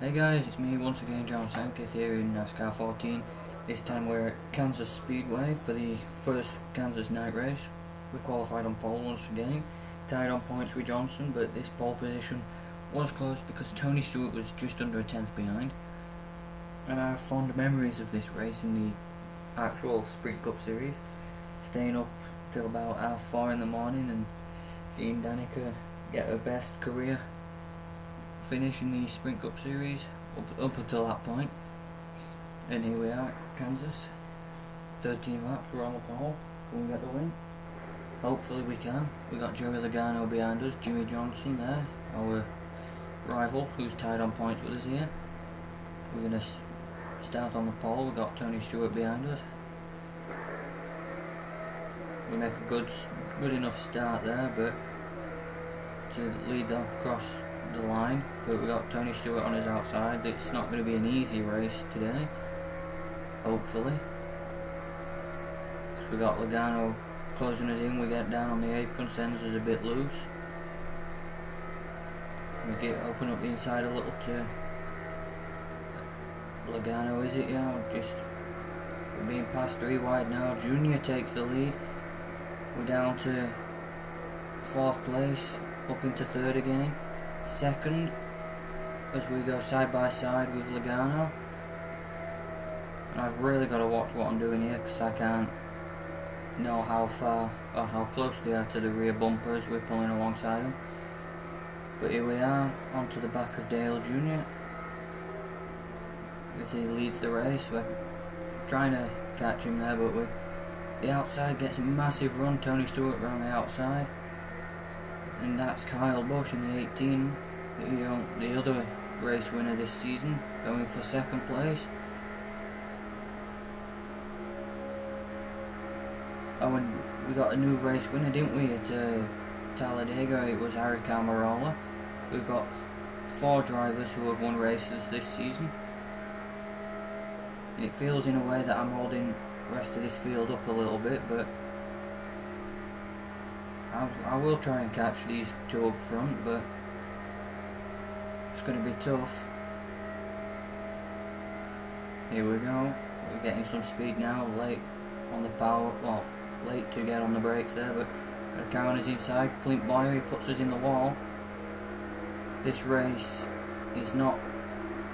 Hey guys, it's me once again, John Sanketh here in NASCAR 14. This time we're at Kansas Speedway for the first Kansas night race. We qualified on pole once again, tied on points with Johnson, but this pole position was close because Tony Stewart was just under a tenth behind. And I have fond memories of this race in the actual Sprint Cup Series, staying up till about 4:30 in the morning and seeing Danica get her best career finish in the Sprint Cup Series up until that point. And here we are, Kansas, 13 laps, we're on the pole. Can we get the win? Hopefully we can. We got Joey Logano behind us, Jimmy Johnson there, our rival who's tied on points with us here. We're going to start on the pole. We've got Tony Stewart behind us. We make a good enough start there, but to lead across the line, but we got Tony Stewart on his outside. It's not going to be an easy race today, hopefully, because we got Logano closing us in. We get down on the apron, sends us a bit loose. We open up the inside a little to Logano, is it? Yeah, just we're being passed 3 wide now. Junior takes the lead. We're down to 4th place, up into 3rd again. 2nd as we go side by side with Logano. And I've really got to watch what I'm doing here because I can't know how far or how close they are to the rear bumpers we're pulling alongside them. But here we are, onto the back of Dale Jr. as he leads the race. We're trying to catch him there, but the outside gets a massive run. Tony Stewart around the outside. And that's Kyle Busch in the 18, the other race winner this season, going for 2nd place. Oh, and we got a new race winner, didn't we, at Talladega? It was Harry Almirola. We've got 4 drivers who have won races this season. And it feels in a way that I'm holding the rest of this field up a little bit, but I will try and catch these 2 up front, but it's going to be tough. Here we go. We're getting some speed now, late on the power, well, late to get on the brakes there, but Karen is inside. Clint Boyer, he puts us in the wall. This race is not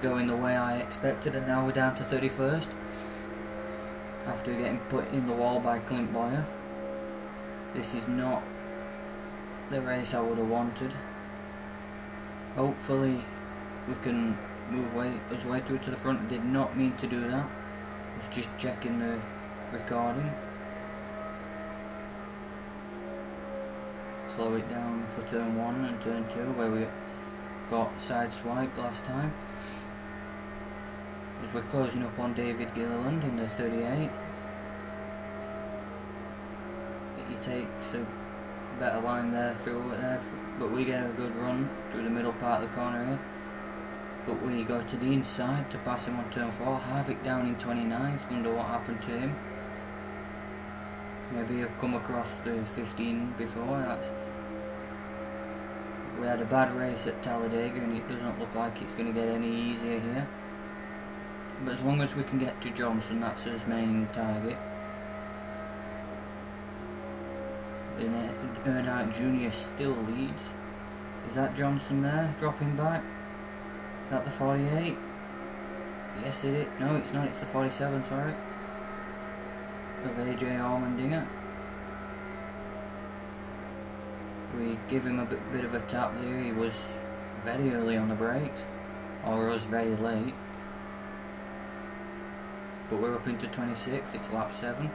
going the way I expected, and now we're down to 31st after getting put in the wall by Clint Boyer. This is not the race I would have wanted. Hopefully we can move us way through to the front. Did not mean to do that. Was just checking the recording. Slow it down for turn 1 and turn 2 where we got sideswiped last time. As we're closing up on David Gilliland in the 38. He takes a better line there through there, but we get a good run through the middle part of the corner here. But we go to the inside to pass him on turn 4. Harvick down in 29th. Wonder what happened to him. Maybe he'll come across the 15 before. We had a bad race at Talladega and it doesn't look like it's going to get any easier here. But as long as we can get to Johnson, that's his main target. Earnhardt Jr. still leads. Is that Johnson there, dropping back? Is that the 48? Yes it is. No, it's not, it's the 47, sorry. Of AJ Allmendinger. We give him a bit of a tap there. He was very early on the brakes, or was very late. But we're up into 26, it's lap 7.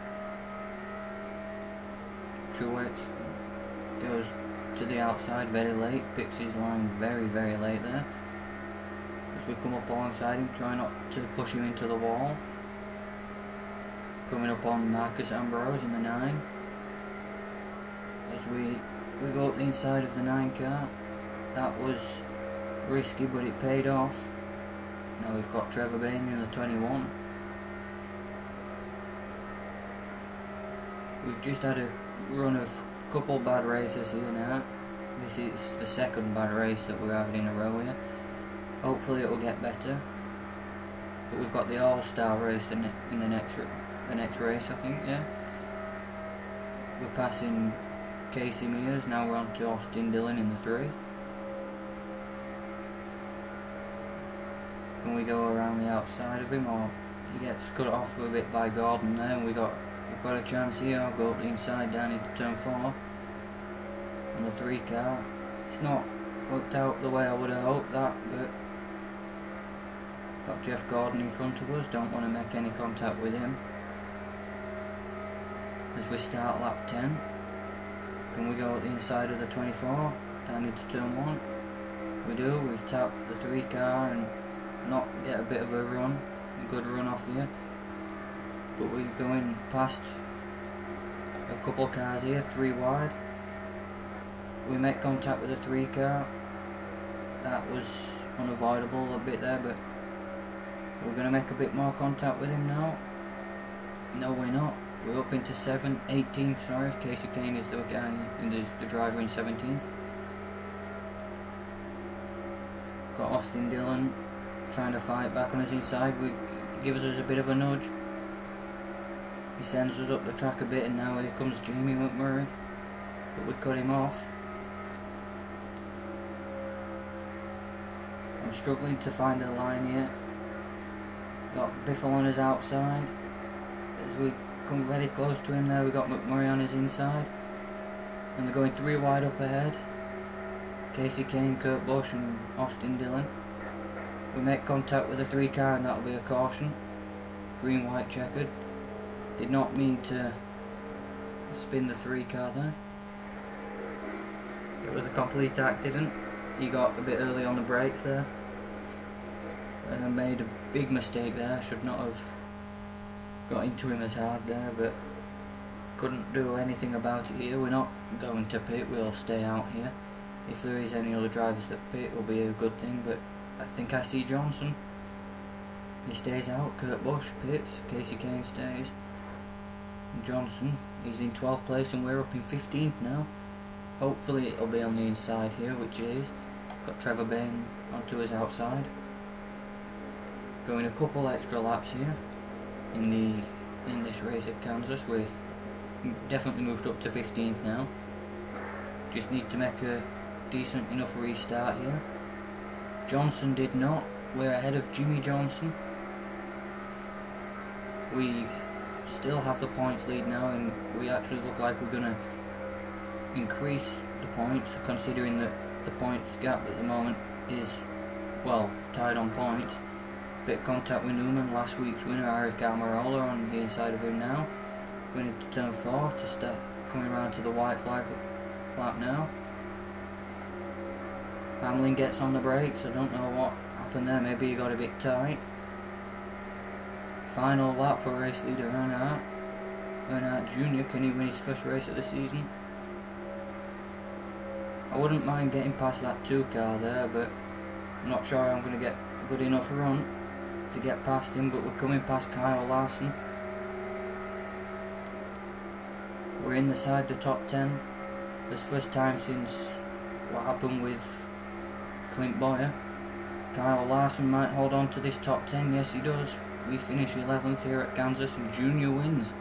Truex goes to the outside very late, picks his line very late there. As we come up alongside him, try not to push him into the wall. Coming up on Marcus Ambrose in the 9. As we go up the inside of the 9 car. That was risky, but it paid off. Now we've got Trevor Bayne in the 21. We've just had a run of a couple bad races here now. This is the 2nd bad race that we're having in a row here. Hopefully it will get better. But we've got the All-Star race in the next race, I think. Yeah. We're passing Casey Mears. Now we're on to Austin Dillon in the 3. Can we go around the outside of him, or he gets cut off a bit by Gordon there? And we've got a chance here. I'll go up the inside down into turn 4 on the 3 car. It's not worked out the way I would have hoped that, but got Jeff Gordon in front of us. Don't want to make any contact with him as we start lap 10. Can we go up the inside of the 24 down into turn 1? We do. We tap the 3 car and not get a bit of a good run off here. But we're going past a couple of cars here, 3 wide. We make contact with the 3 car. That was unavoidable a bit there, but we're going to make a bit more contact with him now. No, we're not. We're up into 18th, sorry. Casey Kane is the guy, and is the driver in 17th. Got Austin Dillon trying to fight back on his inside. He gives us a bit of a nudge. He sends us up the track a bit, and now here comes Jamie McMurray. But we cut him off. I'm struggling to find a line here. Got Biffle on his outside. As we come very close to him there, we got McMurray on his inside. And they're going 3 wide up ahead. Casey Kane, Kurt Busch and Austin Dillon. We make contact with the 3 car, and that'll be a caution. Green, white, checkered. Did not mean to spin the 3 car there. It was a complete accident. He got a bit early on the brakes there. And I made a big mistake there. Should not have got into him as hard there, but couldn't do anything about it here. We're not going to pit, we'll stay out here. If there is any other drivers that pit, it will be a good thing, but I think I see Johnson. He stays out. Kurt Busch pits. Casey Kane stays. And Johnson, he's in 12th place and we're up in 15th now. Hopefully it'll be on the inside here, which it is. Got Trevor Bain onto his outside. Going a couple extra laps here in this race at Kansas. We definitely moved up to 15th now. Just need to make a decent enough restart here. Johnson did not. We're ahead of Jimmy Johnson. We still have the points lead now, and we actually look like we're going to increase the points, considering that the points gap at the moment is, well, tied on points. Bit of contact with Newman, last week's winner, Eric Almirola, on the inside of him now. Going into turn 4 to start coming around to the white flag lap now. Hamlin gets on the brakes. I don't know what happened there. Maybe he got a bit tight. Final lap for race leader Earnhardt. Earnhardt Jr. Can he win his first race of the season? I wouldn't mind getting past that 2 car there, but I'm not sure I'm going to get a good enough run to get past him. But we're coming past Kyle Larson. We're inside the top 10. This first time since what happened with Clint Boyer. Kyle Larson might hold on to this top 10. Yes, he does. We finish 11th here at Kansas, and Junior wins.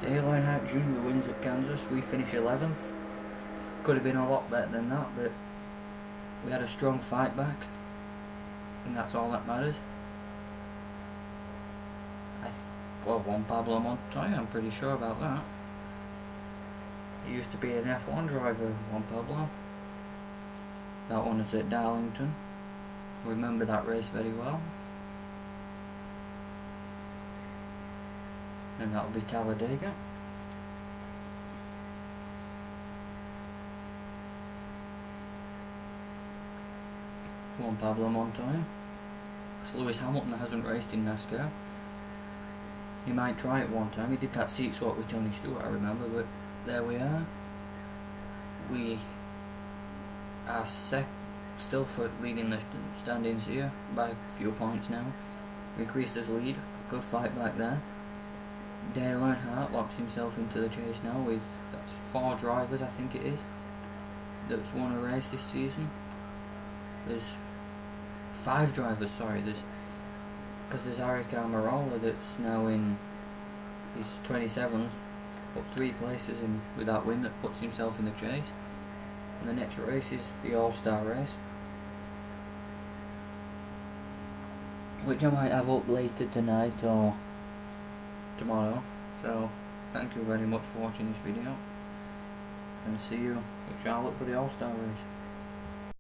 Dale Earnhardt Jr. wins at Kansas. We finish 11th. Could have been a lot better than that, but we had a strong fight back, and that's all that matters. Well, Juan Pablo Montoya, I'm pretty sure about that. He used to be an F1 driver, Juan Pablo. That one is at Darlington. Remember that race very well. And that'll be Talladega. Juan Pablo Montoya. Because Lewis Hamilton hasn't raced in NASCAR. He might try it one time. He did that seat swap with Tony Stewart, I remember, but there we are. We are still for leading the standings here by a few points now. Increased his lead. A good fight back there. Dale Earnhardt locks himself into the chase now with, that's 4 drivers I think it is, that's won a race this season. There's 5 drivers, sorry, because there's Eric Almirola that's now in his 27th, up 3 places in with that win that puts himself in the chase. And the next race is the All-Star race, which I might have up later tonight or tomorrow. So thank you very much for watching this video, and see you at Charlotte for the All-Star race.